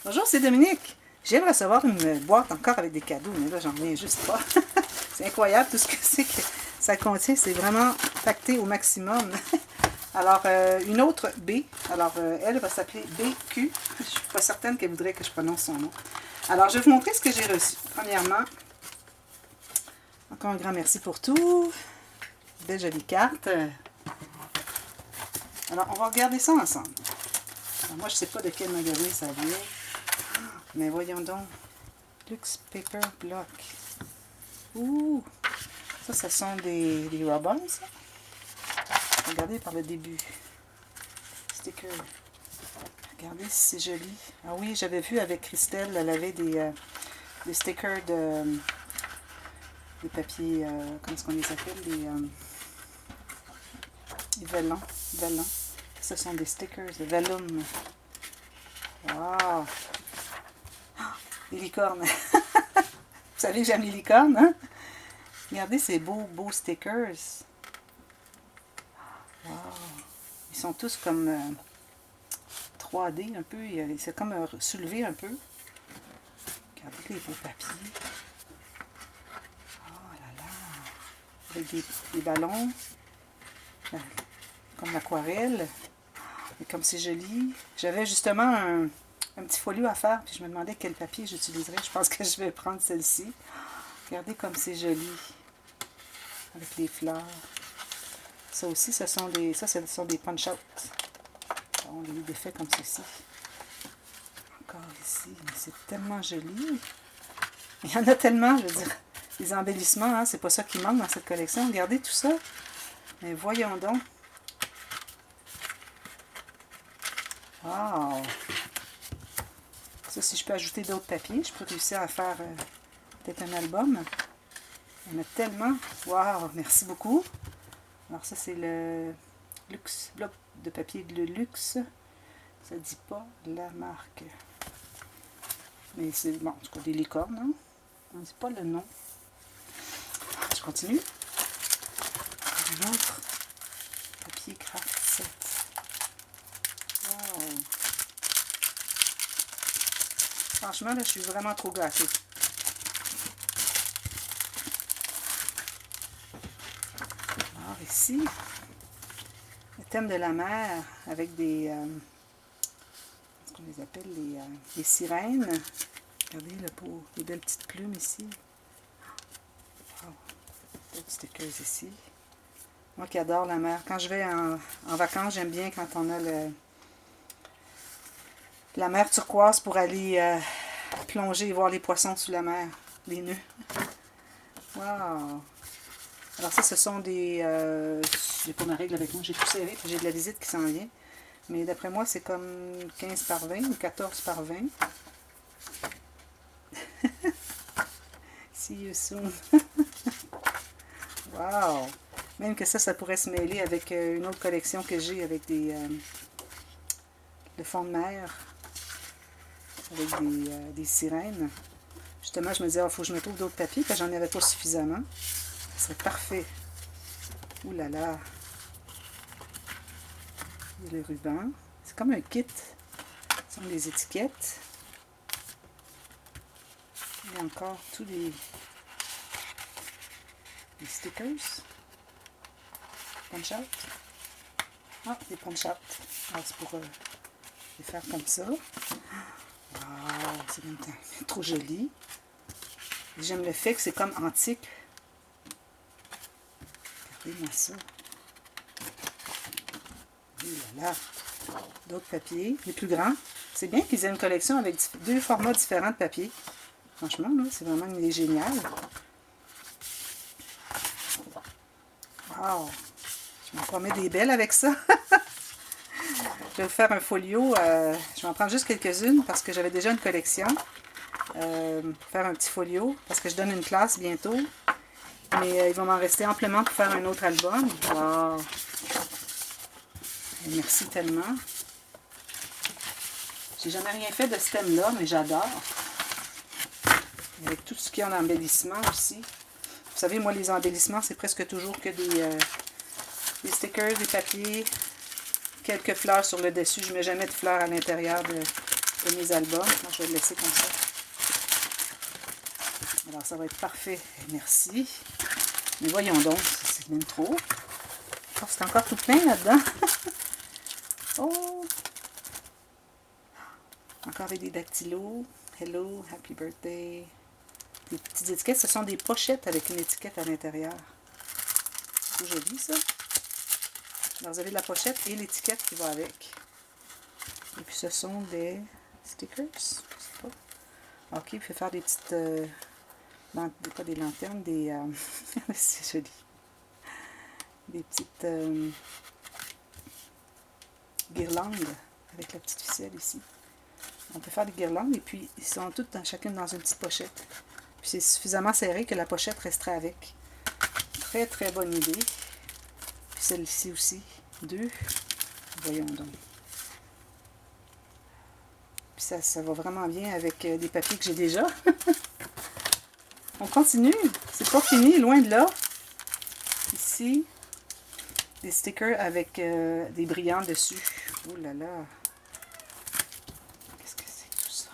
Bonjour, c'est Dominique. Je viens de recevoir une boîte encore avec des cadeaux, mais là, j'en reviens juste pas. C'est incroyable tout ce que c'est que ça contient. C'est vraiment pacté au maximum. Alors, une autre B. Alors, elle va s'appeler BQ. Je suis pas certaine qu'elle voudrait que je prononce son nom. Alors, je vais vous montrer ce que j'ai reçu. Premièrement, encore un grand merci pour tout. Belle jolie carte. Alors, on va regarder ça ensemble. Alors, moi, je ne sais pas de quel magasin ça vient. Mais voyons donc. Luxe Paper Block. Ouh! Ça, ce sont des rubbers, ça. Regardez par le début. Sticker. Regardez si c'est joli. Ah oui, j'avais vu avec Christelle, elle avait des stickers des papiers, comment est-ce qu'on les appelle? Des vellons. Ce sont des stickers de vellum. Wow! Les licornes. Vous savez que j'aime les licornes, hein? Regardez ces beaux stickers. Wow! Ils sont tous comme 3D un peu. C'est comme soulevé un peu. Regardez les beaux papiers. Oh là là! Avec des ballons. Comme l'aquarelle. Et comme c'est joli. J'avais justement un petit folio à faire, puis je me demandais quel papier j'utiliserais. Je pense que je vais prendre celle-ci. Regardez comme c'est joli. Avec les fleurs. Ça aussi, ce sont des punch-out. On les défait comme ceci. Encore ici. Mais c'est tellement joli. Il y en a tellement, je veux dire. Les embellissements, hein, c'est pas ça qui manque dans cette collection. Regardez tout ça. Mais voyons donc. Wow! Ça, si je peux ajouter d'autres papiers, je peux réussir à faire peut-être un album. Il y en a tellement. Wow! Merci beaucoup. Alors ça, c'est le luxe, bloc de papier de luxe. Ça ne dit pas la marque. Mais c'est, bon, en tout cas, des licornes, hein? On ne dit pas le nom. Je continue. Un autre papier craft set. Wow! Franchement, là, je suis vraiment trop gâtée. Alors ici, le thème de la mer avec des... ce qu'on les appelle les sirènes. Regardez le beau, les belles petites plumes ici. Wow. D'autres stickers ici. Moi qui adore la mer. Quand je vais en vacances, j'aime bien quand on a la mer turquoise pour aller plonger et voir les poissons sous la mer. Les nœuds. Wow! Alors ça, ce sont des... j'ai pas ma règle avec moi, j'ai tout serré, j'ai de la visite qui s'en vient. Mais d'après moi, c'est comme 15 par 20 ou 14 par 20. See you soon. Wow! Même que ça pourrait se mêler avec une autre collection que j'ai avec le fond de mer. Avec des sirènes. Justement, je me disais, il faut que je me trouve d'autres papiers, parce que j'en avais pas suffisamment. Ce serait parfait. Ouh là là! Il y a le ruban. C'est comme un kit. Ce sont les étiquettes. Il y a encore tous les stickers. Punch-out. Ah, des punch-out. Alors, c'est pour les faire comme ça. Wow, c'est même trop joli. J'aime le fait que c'est comme antique. Regardez-moi ça. Oh là là. D'autres papiers, les plus grands. C'est bien qu'ils aient une collection avec deux formats différents de papier. Franchement, là, c'est vraiment une idée géniale. Wow! Je m'en promets des belles avec ça. Je vais vous faire un folio. Je vais en prendre juste quelques-unes parce que j'avais déjà une collection. Pour faire un petit folio. Parce que je donne une classe bientôt. Mais il va m'en rester amplement pour faire un autre album. Wow! Merci tellement. J'ai jamais rien fait de ce thème-là, mais j'adore. Avec tout ce qu'il y a en embellissement aussi. Vous savez, moi, les embellissements, c'est presque toujours que des stickers, des papiers, quelques fleurs sur le dessus. Je ne mets jamais de fleurs à l'intérieur et mes albums. Moi, je vais le laisser comme ça. Alors, ça va être parfait. Merci. Mais voyons donc, c'est même trop. Oh, c'est encore tout plein là-dedans. Oh! Encore avec des dactylos. Hello, happy birthday. Des petites étiquettes, ce sont des pochettes avec une étiquette à l'intérieur. C'est joli ça. Alors, vous avez la pochette et l'étiquette qui va avec. Et puis ce sont des stickers. Je sais pas. Ok, il faut faire des petites... pas des lanternes, des... c'est joli. Des petites guirlandes avec la petite ficelle ici. On peut faire des guirlandes et puis ils sont toutes chacune dans une petite pochette. Puis c'est suffisamment serré que la pochette resterait avec. Très très bonne idée. Puis celle-ci aussi. 2. Voyons donc. Puis ça va vraiment bien avec des papiers que j'ai déjà. On continue. C'est pas fini, loin de là. Ici, des stickers avec des brillants dessus. Oh là là. Qu'est-ce que c'est que tout ça?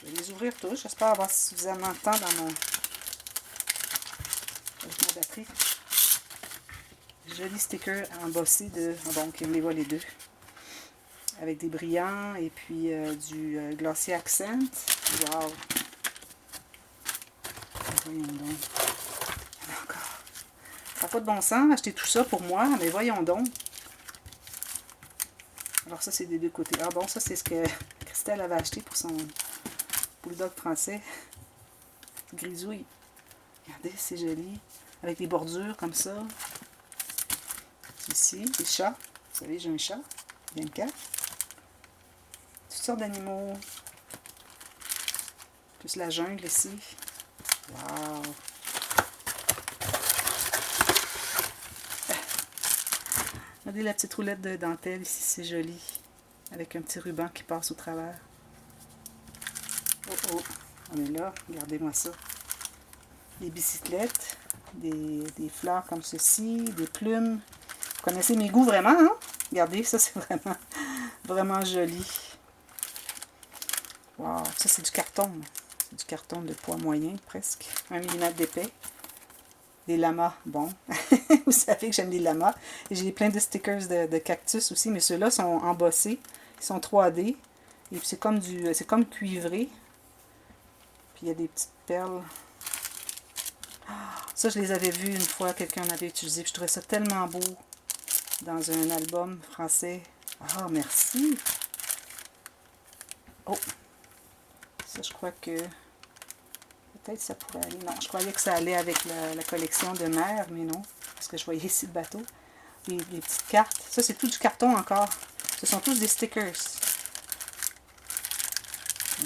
Je vais les ouvrir tous. J'espère avoir suffisamment de temps dans mon... avec ma batterie. Joli sticker embossé de... Bon, on les voit les deux. Avec des brillants et puis du Glossy Accent. Wow! Voyons donc. Il y en a encore. Ça n'a pas de bon sens, acheter tout ça pour moi, mais voyons donc. Alors ça, c'est des deux côtés. Ah bon, ça, c'est ce que Christelle avait acheté pour son bulldog français. Grisouille. Regardez, c'est joli. Avec des bordures comme ça. Ici, des chats. Vous savez, j'ai un chat. 24. Toutes sortes d'animaux. Plus la jungle ici. Wow! Regardez la petite roulette de dentelle ici, c'est joli. Avec un petit ruban qui passe au travers. Oh oh, on est là, regardez-moi ça. Des bicyclettes, des fleurs comme ceci, des plumes. Vous connaissez mes goûts vraiment, hein? Regardez, ça c'est vraiment, vraiment joli. Wow, ça c'est du carton. C'est du carton de poids moyen presque. 1 mm d'épais. Des lamas, bon. Vous savez que j'aime les lamas. Et j'ai plein de stickers de cactus aussi, mais ceux-là sont embossés. Ils sont 3D. Et c'est comme cuivré. Puis il y a des petites perles. Ça, je les avais vus une fois, quelqu'un en avait utilisé. Puis je trouvais ça tellement beau dans un album français. Ah, merci. Oh, ça, je crois que... Peut-être ça pourrait aller. Non, je croyais que ça allait avec la collection de mer, mais non. Parce que je voyais ici le bateau. Des petites cartes. Ça, c'est tout du carton encore. Ce sont tous des stickers.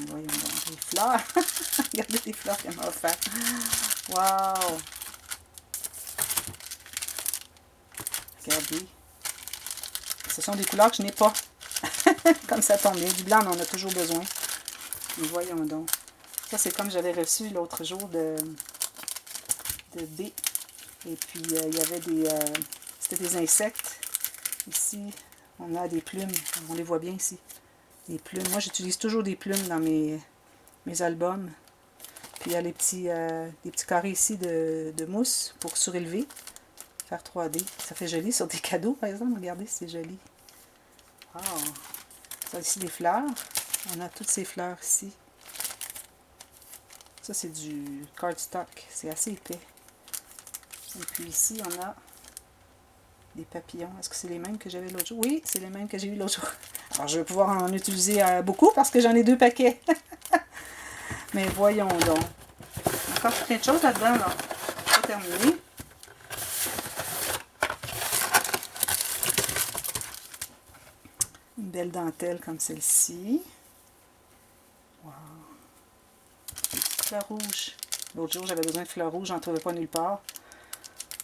Voyons donc, des fleurs. Regardez les fleurs qu'elle m'a offert. Wow! Regardez. Ce sont des couleurs que je n'ai pas. Comme ça tombe bien. Du blanc, on en a toujours besoin. Mais voyons donc. Ça, c'est comme j'avais reçu l'autre jour de B. Et puis, il y avait des... c'était des insectes. Ici, on a des plumes. On les voit bien ici. Des plumes. Moi, j'utilise toujours des plumes dans mes albums. Puis, il y a des petits carrés ici de mousse pour surélever. Faire 3D. Ça fait joli sur des cadeaux, par exemple. Regardez, c'est joli. Wow! Ça, ici, des fleurs. On a toutes ces fleurs ici. Ça, c'est du cardstock. C'est assez épais. Et puis ici, on a des papillons. Est-ce que c'est les mêmes que j'avais l'autre jour? Oui, c'est les mêmes que j'ai eu l'autre jour. Alors, je vais pouvoir en utiliser beaucoup parce que j'en ai 2 paquets. Mais voyons donc. Encore plein de choses là-dedans, là. Pas terminé. Une belle dentelle comme celle-ci. Wow. Des petites fleurs rouges. L'autre jour, j'avais besoin de fleurs rouges, j'en trouvais pas nulle part.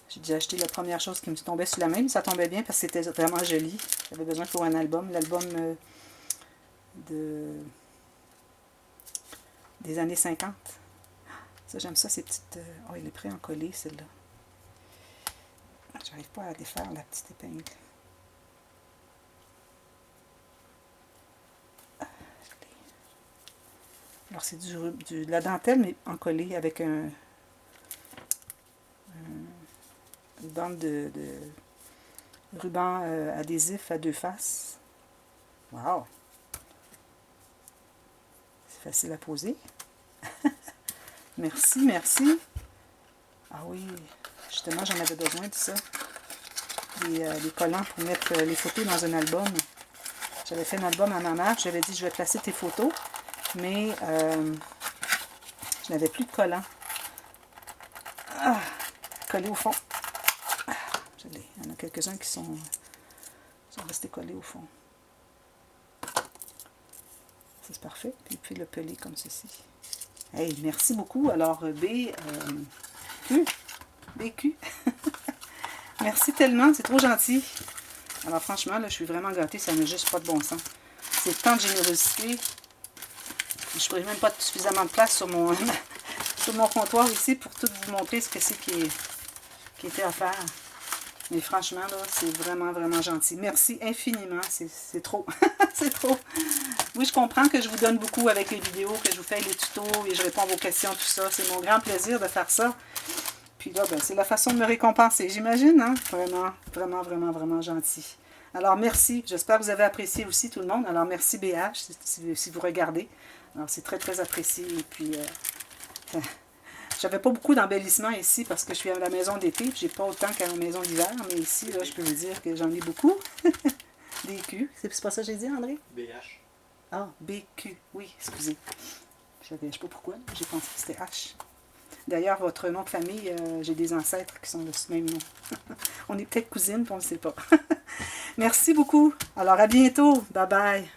J'ai déjà acheté la première chose qui me tombait sous la main, mais ça tombait bien parce que c'était vraiment joli. J'avais besoin pour un album, l'album des années 50. Ça, j'aime ça, ces petites... Oh, il est prêt à en coller, celle-là. J'arrive pas à défaire la petite épingle. Alors, c'est de la dentelle, mais encollée avec une bande de ruban adhésif à deux faces. Wow! C'est facile à poser. Merci, merci. Ah oui, justement, j'en avais besoin de ça. Des collants pour mettre les photos dans un album. J'avais fait un album à ma mère. J'avais dit, je vais placer tes photos. Mais je n'avais plus de collants. Ah, collés au fond. Ah, il y en a quelques-uns qui sont restés collés au fond. C'est parfait. Puis le peler comme ceci. Hey, merci beaucoup. Alors, BQ. Merci tellement, c'est trop gentil. Alors franchement, là, je suis vraiment gâtée, ça n'a juste pas de bon sens. C'est tant de générosité. Je ne pourrais même pas suffisamment de place sur mon, sur mon comptoir ici pour tout vous montrer ce que c'est qui était à faire. Mais franchement, là, c'est vraiment, vraiment gentil. Merci infiniment, c'est trop. C'est trop. Oui, je comprends que je vous donne beaucoup avec les vidéos, que je vous fais les tutos et je réponds à vos questions, tout ça. C'est mon grand plaisir de faire ça. Puis là, ben, c'est la façon de me récompenser, j'imagine, hein? Vraiment, vraiment, vraiment, vraiment gentil. Alors, merci. J'espère que vous avez apprécié aussi, tout le monde. Alors, merci BH, si vous regardez. Alors, c'est très, très apprécié. Et puis, j'avais pas beaucoup d'embellissement ici parce que je suis à la maison d'été. J'ai pas autant qu'à la maison d'hiver. Mais ici, là, je peux vous dire que j'en ai beaucoup. Des Q. C'est pas ça que j'ai dit, André? BH. Ah, BQ. Oui, excusez. Je ne sais pas pourquoi. J'ai pensé que c'était H. D'ailleurs, votre nom de famille, j'ai des ancêtres qui sont de ce même nom. On est peut-être cousines, puis on ne le sait pas. Merci beaucoup. Alors, à bientôt. Bye bye.